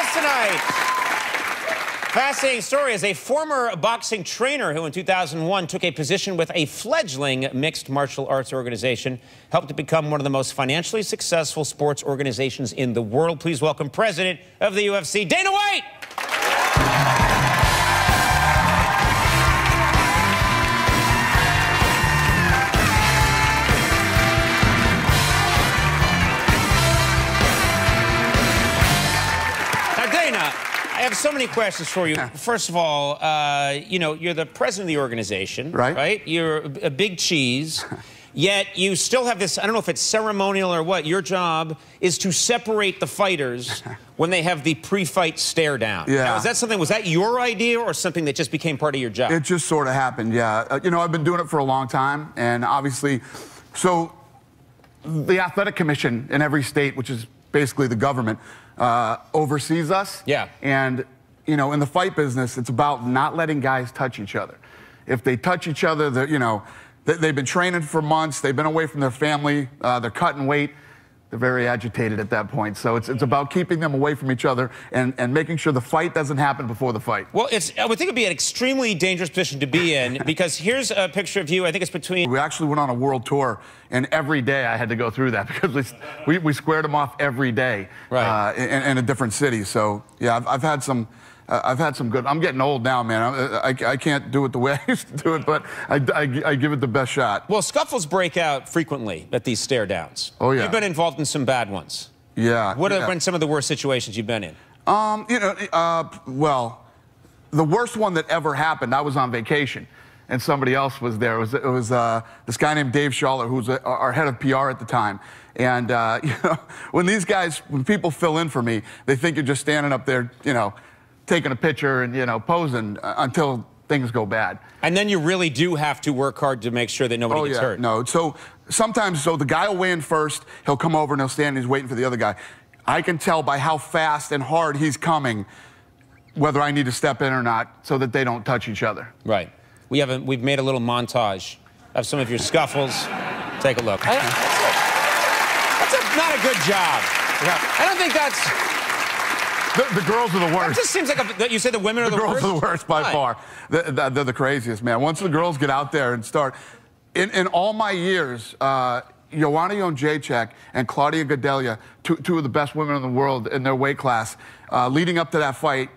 guest tonight. Fascinating story. As a former boxing trainer who in 2001 took a position with a fledgling mixed martial arts organization, helped it become one of the most financially successful sports organizations in the world. Please welcome President of the UFC, Dana White. Now, Dana, I have so many questions for you. First of all, you know, you're the president of the organization, right? You're a big cheese, yet you still have this, I don't know if it's ceremonial or what, your job is to separate the fighters when they have the pre-fight stare down. Yeah. Now, is that something, was that your idea or something that just became part of your job? It just sort of happened, yeah. You know, I've been doing it for a long time, and obviously, so the Athletic Commission in every state, which is basically the government, oversees us. Yeah. And, you know, in the fight business, it's about not letting guys touch each other. If they touch each other, they're, you know, they've been training for months, they've been away from their family, they're cutting weight, they're very agitated at that point. So it's about keeping them away from each other and making sure the fight doesn't happen before the fight. Well, I would think it'd be an extremely dangerous position to be in because here's a picture of you, I think it's between... We actually went on a world tour, and every day I had to go through that because we squared them off every day, in a different city. So, yeah, I've had some good... I'm getting old now, man. I can't do it the way I used to do it, but I give it the best shot. Well, scuffles break out frequently at these stare downs. Oh, yeah. You've been involved in some bad ones. Yeah. What have been some of the worst situations you've been in? You know, well, the worst one that ever happened, I was on vacation, and somebody else was there. It was this guy named Dave Schaller, who was our head of PR at the time. And, you know, when people fill in for me, they think you're just standing up there, you know, taking a picture and, you know, posing until things go bad. And then you really do have to work hard to make sure that nobody gets hurt. No, so sometimes, the guy will weigh in first, he'll come over and he'll stand and he's waiting for the other guy. I can tell by how fast and hard he's coming whether I need to step in or not so that they don't touch each other. Right. We've made a little montage of some of your scuffles. Take a look. That's not a good job. I don't think that's... The girls are the worst. It just seems like you say the women are the worst? The girls are the worst by far. They're the craziest, man. Once the girls get out there and start... In all my years, Joanna Jędrzejczyk and Claudia Gadelha, two of the best women in the world in their weight class, leading up to that fight,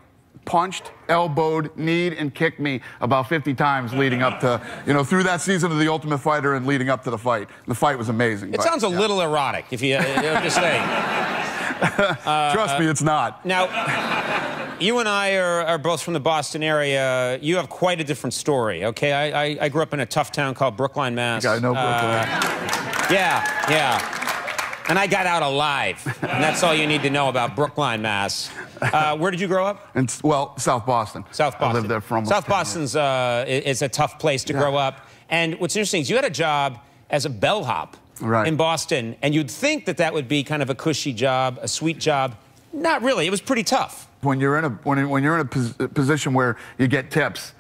punched, elbowed, kneed, and kicked me about 50 times leading up to, you know, through that season of The Ultimate Fighter and leading up to the fight. The fight was amazing. It sounds a little erotic, if you just saying. Trust me, it's not. Now, you and I are both from the Boston area. You have quite a different story, okay? I grew up in a tough town called Brookline, Mass. I know Brookline. Yeah. And I got out alive. And that's all you need to know about Brookline, Mass. Where did you grow up? Well, South Boston. South Boston. I lived there for almost 10 years. South Boston's is a tough place to grow up. And what's interesting is you had a job as a bellhop in Boston, and you'd think that would be kind of a cushy job, a sweet job. Not really. It was pretty tough. When you're in a position where you get tips,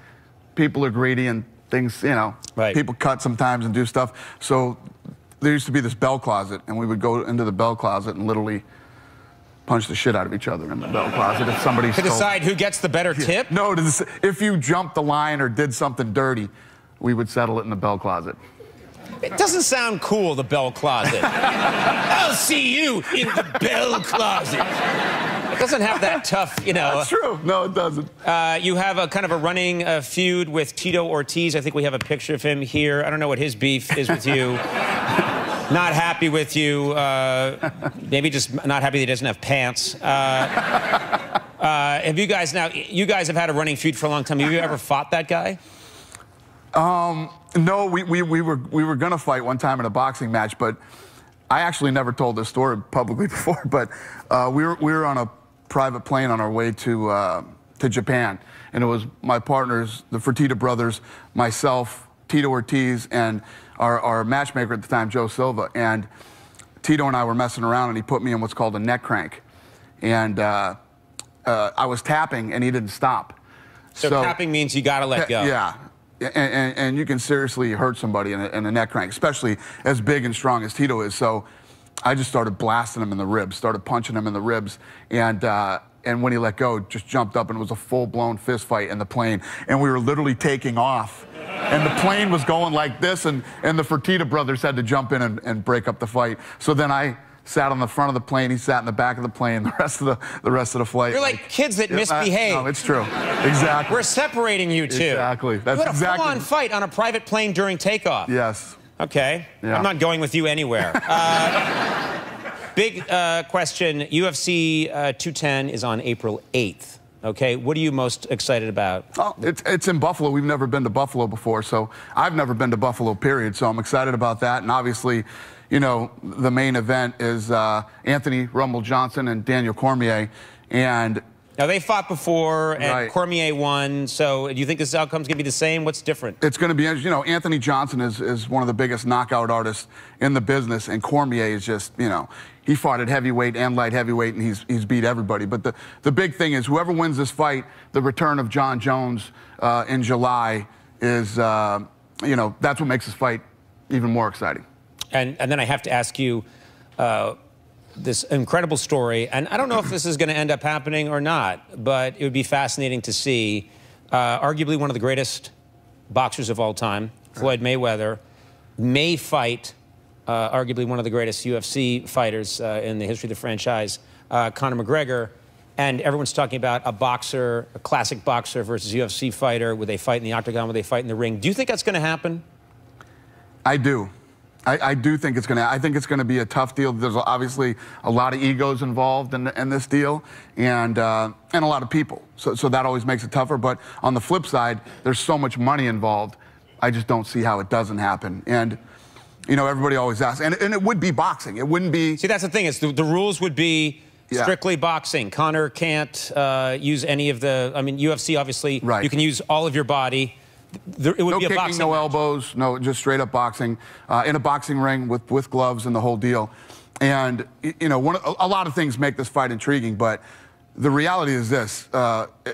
people are greedy and things, you know, people cut sometimes and do stuff. So there used to be this bell closet, and we would go into the bell closet and literally punch the shit out of each other in the bell closet if somebody to decide who gets the better tip? No, if you jumped the line or did something dirty, we would settle it in the bell closet. It doesn't sound cool, the bell closet. I'll see you in the bell closet. It doesn't have that tough, you know. That's true. No, it doesn't. You have a kind of a running feud with Tito Ortiz. I think we have a picture of him here. I don't know what his beef is with you. Not happy with you. Maybe just not happy that he doesn't have pants. Have you guys you guys have had a running feud for a long time. Have you ever fought that guy? No, we were gonna fight one time in a boxing match, but I actually never told this story publicly before. But we were on a private plane on our way to Japan, and it was my partners, the Fertitta brothers, myself, Tito Ortiz, and our matchmaker at the time, Joe Silva. And Tito and I were messing around, and he put me in what's called a neck crank, and I was tapping, and he didn't stop. So tapping means you gotta let go. Yeah. And you can seriously hurt somebody in a neck crank, especially as big and strong as Tito is. So I just started blasting him in the ribs, started punching him in the ribs. And and when he let go, just jumped up, and it was a full-blown fist fight in the plane. And we were literally taking off. And the plane was going like this, and the Fertitta brothers had to jump in and break up the fight. So then I sat on the front of the plane, he sat in the back of the plane, the rest of the flight. You're like kids that misbehave. No, it's true. Exactly. We're separating you two. Exactly. That's you had a exactly. full-on fight on a private plane during takeoff. Yes. Okay. Yeah. I'm not going with you anywhere. Big question. UFC 210 is on April 8th. Okay, what are you most excited about? Oh, it's in Buffalo. We've never been to Buffalo before, so I've never been to Buffalo, period. So I'm excited about that. And obviously, you know, the main event is Anthony Rumble Johnson and Daniel Cormier. And now, they fought before, and right. Cormier won. So do you think this outcome's going to be the same? What's different? It's going to be, you know, Anthony Johnson is one of the biggest knockout artists in the business, and Cormier is just, you know, he fought at heavyweight and light heavyweight, and he's beat everybody. But the big thing is, whoever wins this fight, the return of John Jones in July is, you know, that's what makes this fight even more exciting. And then I have to ask you this incredible story, and I don't know if this is going to end up happening or not, but it would be fascinating to see. Arguably one of the greatest boxers of all time, Floyd Mayweather, may fight arguably one of the greatest UFC fighters in the history of the franchise, Conor McGregor. And everyone's talking about a boxer, a classic boxer versus UFC fighter. Would they fight in the octagon? Would they fight in the ring? Do you think that's going to happen? I do. I do think it's going to. I think it's going to be a tough deal. There's obviously a lot of egos involved in this deal, and a lot of people. So that always makes it tougher. But on the flip side, there's so much money involved. I just don't see how it doesn't happen. And you know, everybody always asks, and it would be boxing. It wouldn't be. See, that's the thing. Is the rules would be strictly boxing. Conor can't use any of the. I mean, UFC obviously. Right. You can use all of your body. It would no be a kicking, boxing no match. elbows, no, just straight up boxing in a boxing ring with gloves and the whole deal. And you know, a lot of things make this fight intriguing, but the reality is this: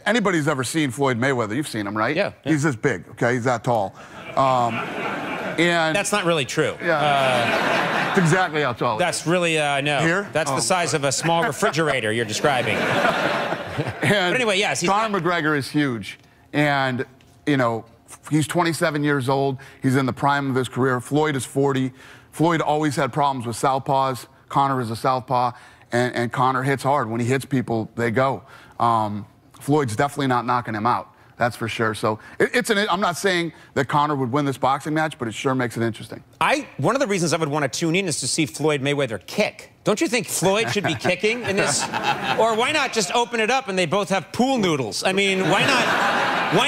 anybody who's ever seen Floyd Mayweather, you've seen him, right? Yeah. He's this big, okay? He's that tall. And that's not really true. Yeah, that's exactly how tall. That's really no. Here? That's the size of a small refrigerator you're describing. But anyway, yes. Conor McGregor is huge, and you know. He's 27 years old. He's in the prime of his career. Floyd is 40. Floyd always had problems with southpaws. Conor is a southpaw, and Conor hits hard. When he hits people, they go. Floyd's definitely not knocking him out. That's for sure. So I'm not saying that Conor would win this boxing match, but it sure makes it interesting. One of the reasons I would want to tune in is to see Floyd Mayweather kick. Don't you think Floyd should be kicking in this? Or why not just open it up and they both have pool noodles? I mean, why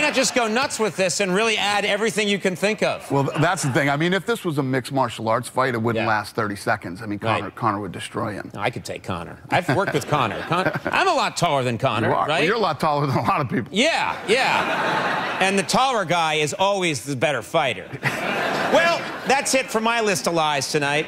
not just go nuts with this and really add everything you can think of? Well, that's the thing. I mean, if this was a mixed martial arts fight, it wouldn't last 30 seconds. I mean, Conor would destroy him. No, I could take Conor. I've worked with Conor. I'm a lot taller than Conor, you are. right? Well, you're a lot taller than a lot of people. Yeah, yeah. And the taller guy is always the better fighter. Well, that's it for my list of lies tonight.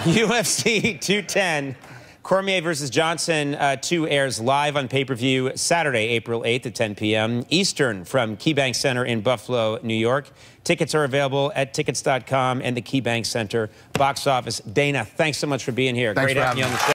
UFC 210, Cormier versus Johnson 2 airs live on pay-per-view Saturday, April 8th at 10 p.m. Eastern from KeyBank Center in Buffalo, New York. Tickets are available at tickets.com and the KeyBank Center box office. Dana, thanks so much for being here. Thanks Great having you on the show.